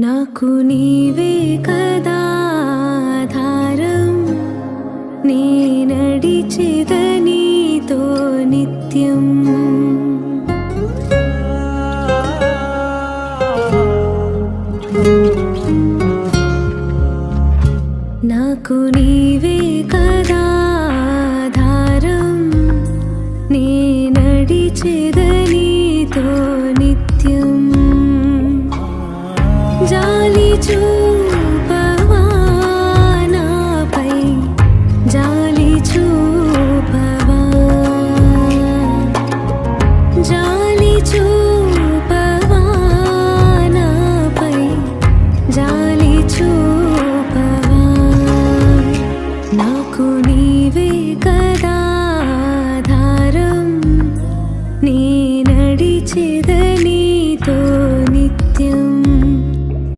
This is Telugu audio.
నాకు నీవే కదా ఆధారం, నే నడిచెద నీతో నిత్యం. నాకు నీవే కదా ఆధారం, నే నడిచెద నీతో నిత్యం. జాలి చూ